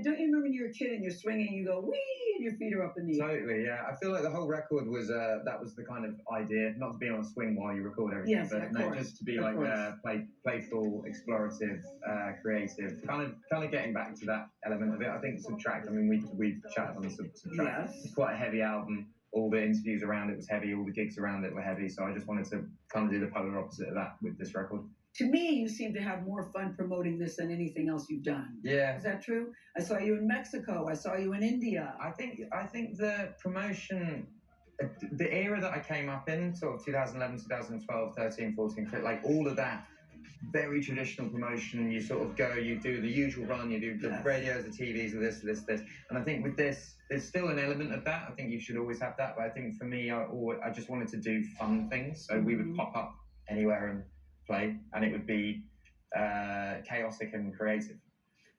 don't you remember when you were a kid and you're swinging, you go wee, and your feet are up in the air? Totally, yeah. I feel like the whole record was that was the kind of idea, not to be on a swing while you record everything, Yes, but of no, course, just to be of like course. playful, explorative, creative, kind of getting back to that element of it. I think Subtract. I mean, we chatted on Subtract. Yes. It's quite a heavy album. All the interviews around it was heavy. All the gigs around it were heavy. So I just wanted to kind of do the polar opposite of that with this record. To me, you seem to have more fun promoting this than anything else you've done. Yeah. Is that true? I saw you in Mexico. I saw you in India. I think the promotion, the era that I came up in, sort of 2011, 2012, 13, 14, like all of that, very traditional promotion. You sort of go, you do the usual run, you do the radios, the TVs, this. And I think with this, there's still an element of that. I think you should always have that. But I think for me, I just wanted to do fun things. So we would pop up anywhere and play, and it would be chaotic and creative.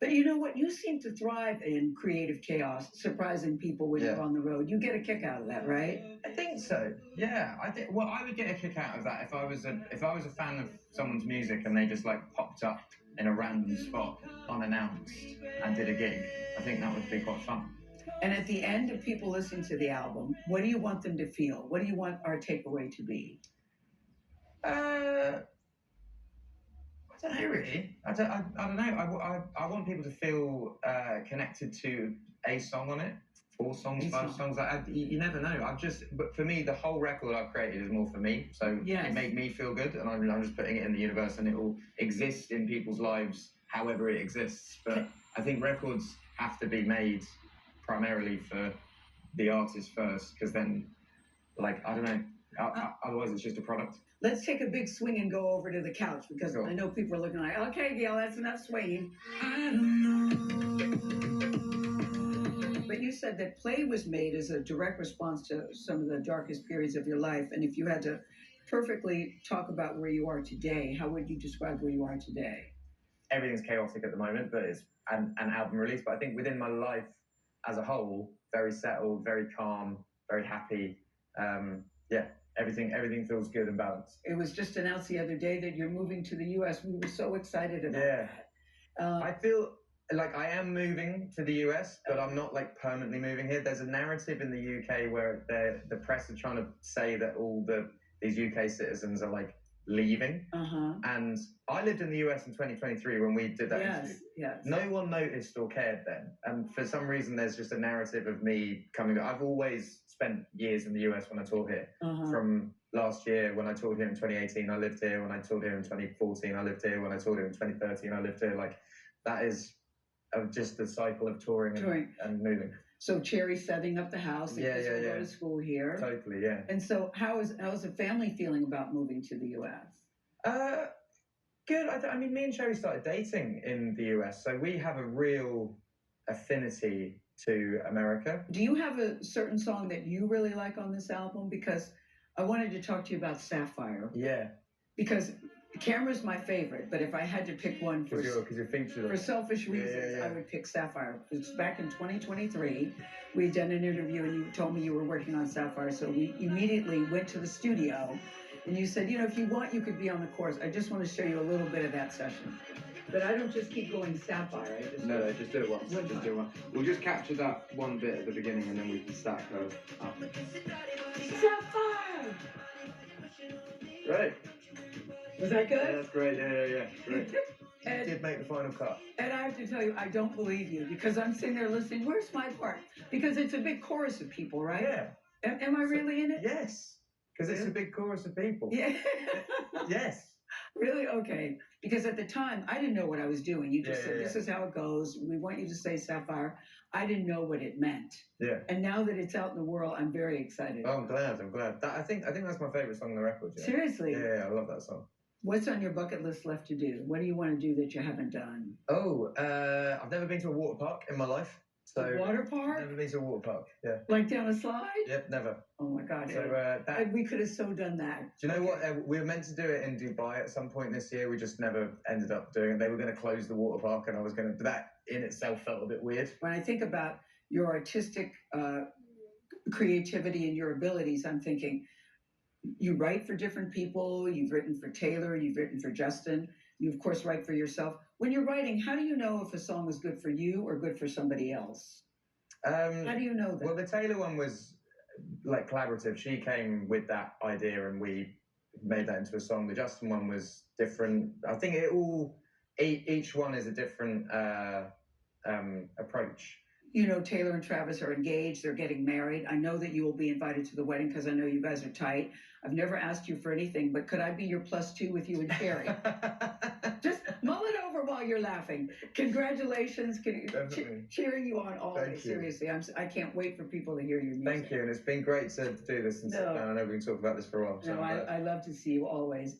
But you know what? You seem to thrive in creative chaos, surprising people when you're on the road. You get a kick out of that, right? I think so. Yeah, I think. Well, I would get a kick out of that if I was a fan of someone's music and they just like popped up in a random spot unannounced and did a gig. I think that would be quite fun. And at the end of people listening to the album, what do you want them to feel? What do you want our takeaway to be? I don't know really. I don't know. I want people to feel connected to a song on it, 4 songs, 5 songs. You never know. But for me, the whole record I've created is more for me. So it made me feel good, and I'm just putting it in the universe, and it will exist in people's lives however it exists. But I think records have to be made primarily for the artist first, because then, like, I don't know. Otherwise, it's just a product. Let's take a big swing and go over to the couch, because I know people are looking like, okay, Gail, that's enough swinging. I don't know. But you said that Play was made as a direct response to some of the darkest periods of your life. And if you had to perfectly talk about where you are today, how would you describe where you are today? Everything's chaotic at the moment, but it's an album release. But I think within my life as a whole, very settled, very calm, very happy. Yeah. Everything feels good and balanced. It was just announced the other day that you're moving to the U.S. We were so excited about that. I feel like I am moving to the U.S., but I'm not like permanently moving here. There's a narrative in the U.K. where the press are trying to say that all these U.K. citizens are like leaving. And I lived in the US in 2023 when we did that interview. No one noticed or cared then. And for some reason, there's just a narrative of me coming. I've always spent years in the US when I toured here. From last year, when I toured here in 2018, I lived here. When I toured here in 2014, I lived here. When I toured here in 2013, I lived here. Like, that is just the cycle of touring. And moving. So Cherry's setting up the house. And will go to school here. Totally, yeah. And so how's the family feeling about moving to the U.S.? Good. I mean, me and Cherry started dating in the US, so we have a real affinity to America. Do you have a certain song that you really like on this album? Because I wanted to talk to you about Sapphire. Yeah. Because Camera's my favorite, but if I had to pick one for selfish reasons, I would pick Sapphire. It's back in 2023. We had done an interview, and you told me you were working on Sapphire, so we immediately went to the studio, and you said, if you want, you could be on the chorus. I just want to show you a little bit of that session. But I don't just keep going Sapphire. No, just do it once. Just do it once. We'll just capture that one bit at the beginning, and then we can stack her up. Sapphire! Great. Was that good? Yeah, that's great. Yeah. Great. You did make the final cut. And I have to tell you, I don't believe you, because I'm sitting there listening. Where's my part? Because it's a big chorus of people, right? Yeah. Am I really in it? Yes. Because it's a big chorus of people. Yeah. Yes. Really? Okay. Because at the time, I didn't know what I was doing. You just said, this is how it goes. We want you to say Sapphire. I didn't know what it meant. Yeah. And now that it's out in the world, I'm very excited. Oh, I'm glad. I think that's my favorite song on the record. Yeah. Seriously? Yeah, I love that song. What's on your bucket list left to do? What do you want to do that you haven't done? Oh, I've never been to a water park in my life. So a water park? Never been to a water park, yeah. Like down a slide? Yep, never. Oh my God. So we could have so done that. Do you know what? We were meant to do it in Dubai at some point this year. We just never ended up doing it. They were going to close the water park, and that in itself felt a bit weird. When I think about your artistic creativity and your abilities, I'm thinking, you write for different people. You've written for Taylor. You've written for Justin. You, of course, write for yourself. When you're writing, how do you know if a song is good for you or good for somebody else? How do you know that? Well, the Taylor one was like collaborative. She came with that idea and we made that into a song. The Justin one was different. I think each one is a different approach. You know, Taylor and Travis are engaged. They're getting married. I know that you will be invited to the wedding because I know you guys are tight. I've never asked you for anything, but could I be your +2 with you and Sherry? Just mull it over while you're laughing. Congratulations. Cheering you on always. Seriously, I can't wait for people to hear your music. Thank you, and it's been great to do this. And I know we've been talking about this for a while. No, I love to see you always.